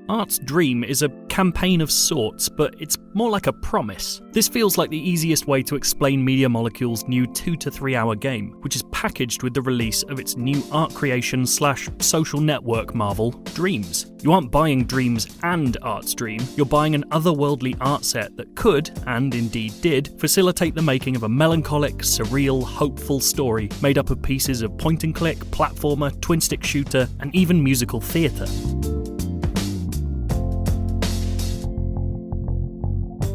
Art's dream is a campaign of sorts, but it's more like a promise. This feels like the easiest way to explain Media Molecule's new 2 to 3 hour game, which is packaged with the release of its new art creation / social network marvel, Dreams. You aren't buying Dreams and Art's dream, you're buying an otherworldly art set that could, and indeed did, facilitate the making of a melancholic, surreal, hopeful story made up of pieces of point-and-click, platformer, twin-stick shooter, and even musical theatre.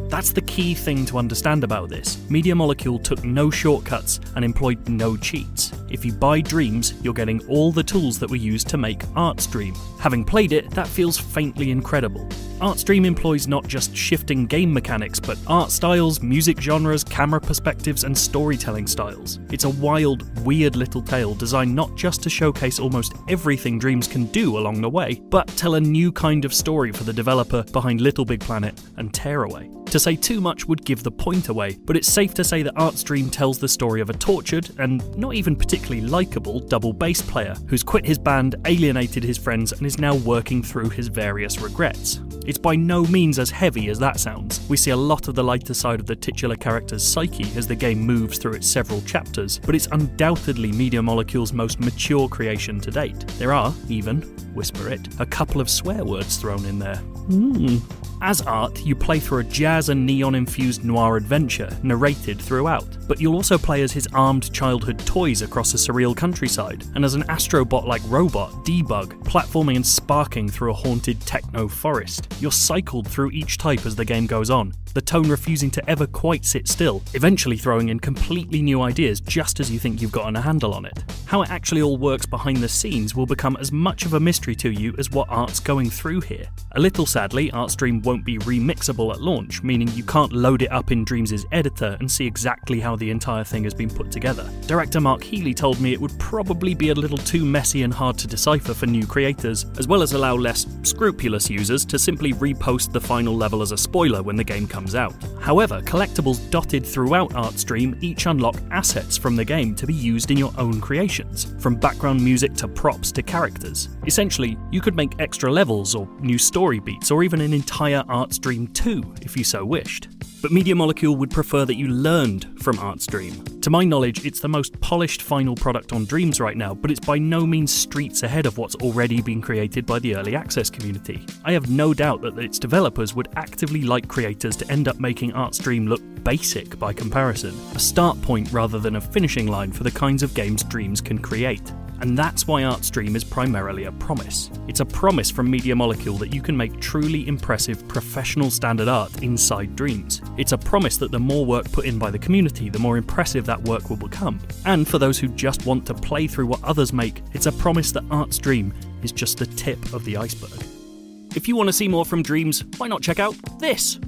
That's the key thing to understand about this. Media Molecule took no shortcuts and employed no cheats. If you buy Dreams, you're getting all the tools that were used to make Art's dream. Having played it, that feels faintly incredible. Art's dream employs not just shifting game mechanics, but art styles, music genres, camera perspectives, and storytelling styles. It's a wild, weird little tale designed not just to showcase almost everything Dreams can do along the way, but tell a new kind of story for the developer behind Little Big Planet and Tearaway. To say too much would give the point away, but it's safe to say that Art's dream tells the story of a tortured, and not even particularly likeable, double bass player who's quit his band, alienated his friends, and is now working through his various regrets. It's by no means as heavy as that sounds. We see a lot of the lighter side of the titular character's psyche as the game moves through its several chapters, but it's undoubtedly Media Molecule's most mature creation to date. There are, even, whisper it, a couple of swear words thrown in there. As Art, you play through a jazz and neon-infused noir adventure, narrated throughout, but you'll also play as his armed childhood toys across a surreal countryside, and as an astrobot-like robot, Debug, platforming and sparking through a haunted techno forest. You're cycled through each type as the game goes on, the tone refusing to ever quite sit still, eventually throwing in completely new ideas just as you think you've gotten a handle on it. How it actually all works behind the scenes will become as much of a mystery to you as what Art's going through here. A little sadly, Art's dream won't be remixable at launch, meaning you can't load it up in Dreams' editor and see exactly how the entire thing has been put together. Director Mark Healy told me it would probably be a little too messy and hard to decipher for new creators, as well as allow less scrupulous users to simply repost the final level as a spoiler when the game comes out. However, collectibles dotted throughout Art's dream each unlock assets from the game to be used in your own creations, from background music to props to characters. Essentially, you could make extra levels or new story beats or even an entire Art's dream 2 if you so wished. But Media Molecule would prefer that you learned from Art's dream. To my knowledge, it's the most polished final product on Dreams right now, but it's by no means streets ahead of what's already been created by the early access community. I have no doubt that its developers would actively like creators to end up making Art's dream look basic by comparison, a start point rather than a finishing line for the kinds of games Dreams can create. And that's why Art's dream is primarily a promise. It's a promise from Media Molecule that you can make truly impressive professional standard art inside Dreams. It's a promise that the more work put in by the community, the more impressive that work will become. And for those who just want to play through what others make, it's a promise that Art's dream is just the tip of the iceberg. If you want to see more from Dreams, why not check out this?